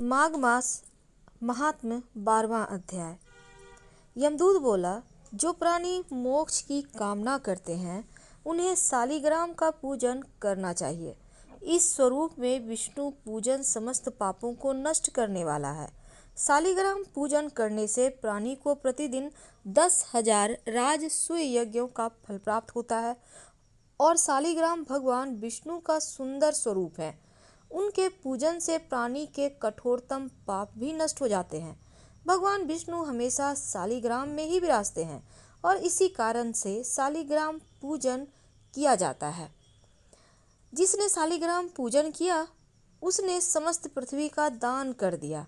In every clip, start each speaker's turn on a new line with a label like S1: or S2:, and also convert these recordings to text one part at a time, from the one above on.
S1: माघ मास महात्म्य 12वां अध्याय। यमदूत बोला, जो प्राणी मोक्ष की कामना करते हैं उन्हें शालिग्राम का पूजन करना चाहिए। इस स्वरूप में विष्णु पूजन समस्त पापों को नष्ट करने वाला है। शालिग्राम पूजन करने से प्राणी को प्रतिदिन 10,000 राजसूय यज्ञों का फल प्राप्त होता है और शालिग्राम भगवान विष्णु का सुंदर स्वरूप है। उनके पूजन से प्राणी के कठोरतम पाप भी नष्ट हो जाते हैं। भगवान विष्णु हमेशा शालिग्राम में ही विराजते हैं और इसी कारण से शालिग्राम पूजन किया जाता है। जिसने शालिग्राम पूजन किया उसने समस्त पृथ्वी का दान कर दिया।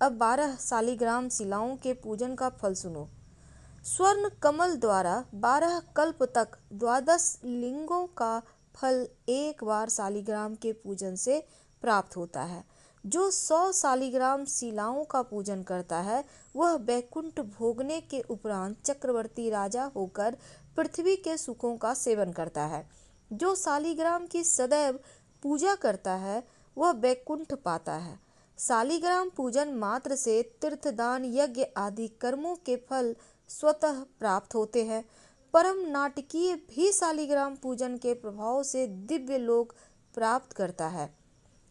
S1: अब 12 शालिग्राम शिलाओं के पूजन का फल सुनो। स्वर्ण कमल द्वारा 12 कल्प तक 12 लिंगों का फल एक बार शालिग्राम के पूजन से प्राप्त होता है। जो 100 शालिग्राम शिलाओं का पूजन करता है वह वैकुंठ भोगने के उपरांत चक्रवर्ती राजा होकर पृथ्वी के सुखों का सेवन करता है। जो शालिग्राम की सदैव पूजा करता है वह वैकुंठ पाता है। शालिग्राम पूजन मात्र से तीर्थदान यज्ञ आदि कर्मों के फल स्वतः प्राप्त होते हैं। परम नाटकीय भी शालिग्राम पूजन के प्रभाव से दिव्य लोक प्राप्त करता है।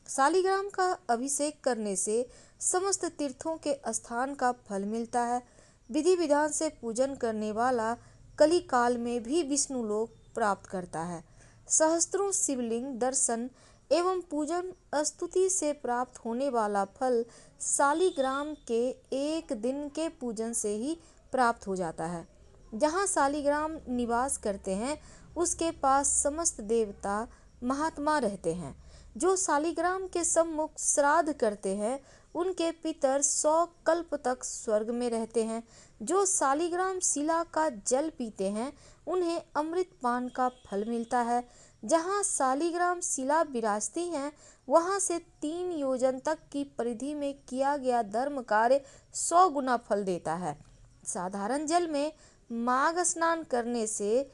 S1: शालिग्राम का अभिषेक करने से समस्त तीर्थों के स्थान का फल मिलता है। विधि विधान से पूजन करने वाला कली काल में भी विष्णु लोक प्राप्त करता है। सहस्त्रों शिवलिंग दर्शन एवं पूजन स्तुति से प्राप्त होने वाला फल शालिग्राम के एक दिन के पूजन से ही प्राप्त हो जाता है। जहाँ शालिग्राम निवास करते हैं उसके पास समस्त देवता महात्मा रहते हैं। जो शालिग्राम के सम्मुख श्राद्ध करते हैं उनके पितर 100 कल्प तक स्वर्ग में रहते हैं। जो शालिग्राम शिला का जल पीते हैं उन्हें अमृत पान का फल मिलता है। जहाँ शालिग्राम शिला विराजती हैं वहाँ से 3 योजन तक की परिधि में किया गया धर्म कार्य 100 गुना फल देता है। साधारण जल में माघ स्नान करने से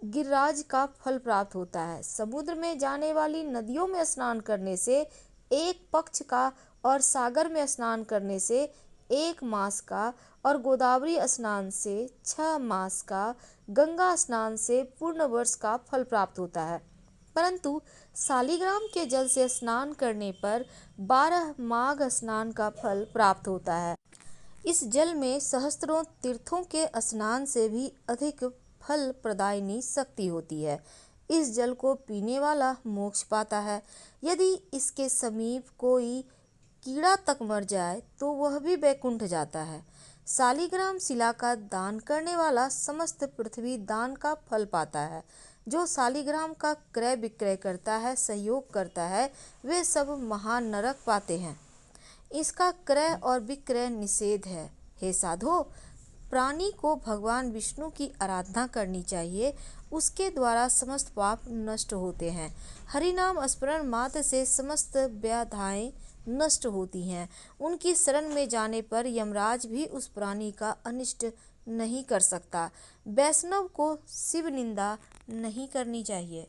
S1: गिरिराज का फल प्राप्त होता है। समुद्र में जाने वाली नदियों में स्नान करने से 1 पक्ष का और सागर में स्नान करने से 1 मास का और गोदावरी स्नान से 6 मास का, गंगा स्नान से पूर्ण वर्ष का फल प्राप्त होता है। परंतु शालिग्राम के जल से स्नान करने पर 12 माघ स्नान का फल प्राप्त होता है। इस जल में सहस्त्रों तीर्थों के स्नान से भी अधिक फल प्रदायिनी शक्ति होती है। इस जल को पीने वाला मोक्ष पाता है। यदि इसके समीप कोई कीड़ा तक मर जाए तो वह भी वैकुंठ जाता है। शालिग्राम शिला का दान करने वाला समस्त पृथ्वी दान का फल पाता है। जो शालिग्राम का क्रय विक्रय करता है, सहयोग करता है, वे सब महानरक पाते हैं। इसका क्रय और विक्रय निषेध है। हे साधो, प्राणी को भगवान विष्णु की आराधना करनी चाहिए। उसके द्वारा समस्त पाप नष्ट होते हैं। हरि नाम स्मरण मात्र से समस्त व्याधाएं नष्ट होती हैं। उनकी शरण में जाने पर यमराज भी उस प्राणी का अनिष्ट नहीं कर सकता। वैष्णव को शिव निंदा नहीं करनी चाहिए।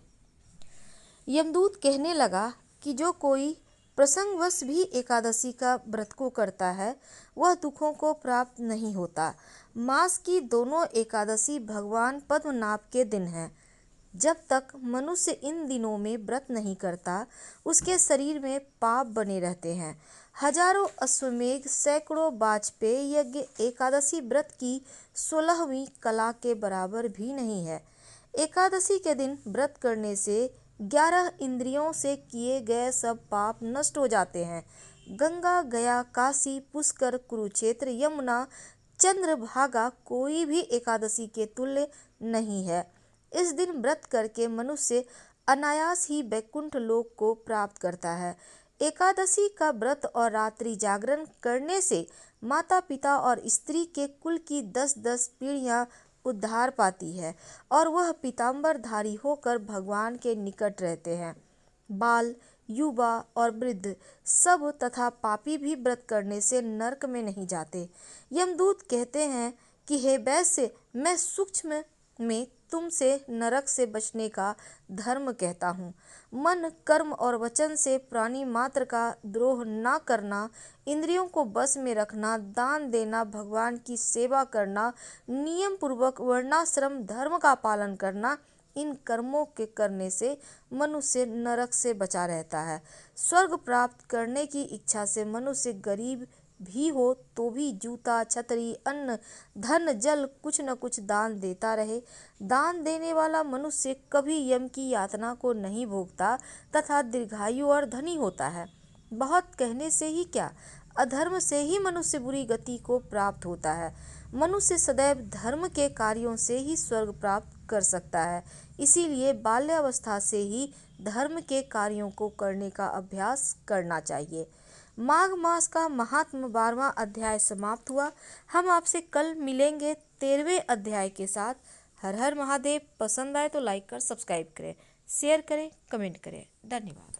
S1: यमदूत कहने लगा कि जो कोई प्रसंगवश भी एकादशी का व्रत को करता है वह दुखों को प्राप्त नहीं होता। मास की दोनों एकादशी भगवान पद्मनाभ के दिन है। जब तक मनुष्य इन दिनों में व्रत नहीं करता उसके शरीर में पाप बने रहते हैं। हजारों अश्वमेघ, सैकड़ों वाजपेय यज्ञ एकादशी व्रत की 16वीं कला के बराबर भी नहीं है। एकादशी के दिन व्रत करने से 11 इंद्रियों से किए गए सब पाप नष्ट हो जाते हैं। गंगा, गया, काशी, पुष्कर, कुरुक्षेत्र, यमुना, चंद्रभागा कोई भी एकादशी के तुल्य नहीं है। इस दिन व्रत करके मनुष्य अनायास ही वैकुंठ लोक को प्राप्त करता है। एकादशी का व्रत और रात्रि जागरण करने से माता पिता और स्त्री के कुल की 10-10 पीढ़ियां उद्धार पाती है और वह पीताम्बरधारी होकर भगवान के निकट रहते हैं। बाल, युवा और वृद्ध सब तथा पापी भी व्रत करने से नरक में नहीं जाते। यमदूत कहते हैं कि हे वैश्य, मैं सूक्ष्म में तुमसे नरक से बचने का धर्म कहता हूँ। मन, कर्म और वचन से प्राणी मात्र का द्रोह न करना, इंद्रियों को बस में रखना, दान देना, भगवान की सेवा करना, नियम पूर्वक वर्णाश्रम धर्म का पालन करना, इन कर्मों के करने से मनुष्य नरक से बचा रहता है। स्वर्ग प्राप्त करने की इच्छा से मनुष्य गरीब भी हो तो भी जूता, छतरी, अन्न, धन, जल कुछ न कुछ दान देता रहे। दान देने वाला मनुष्य कभी यम की यातना को नहीं भोगता तथा दीर्घायु और धनी होता है। बहुत कहने से ही क्या, अधर्म से ही मनुष्य बुरी गति को प्राप्त होता है। मनुष्य सदैव धर्म के कार्यों से ही स्वर्ग प्राप्त कर सकता है। इसीलिए बाल्यावस्था से ही धर्म के कार्यों को करने का अभ्यास करना चाहिए। माघ मास का महात्म 12वां अध्याय समाप्त हुआ। हम आपसे कल मिलेंगे 13वें अध्याय के साथ। हर हर महादेव। पसंद आए तो लाइक कर सब्सक्राइब करें, शेयर करें, कमेंट करें। धन्यवाद।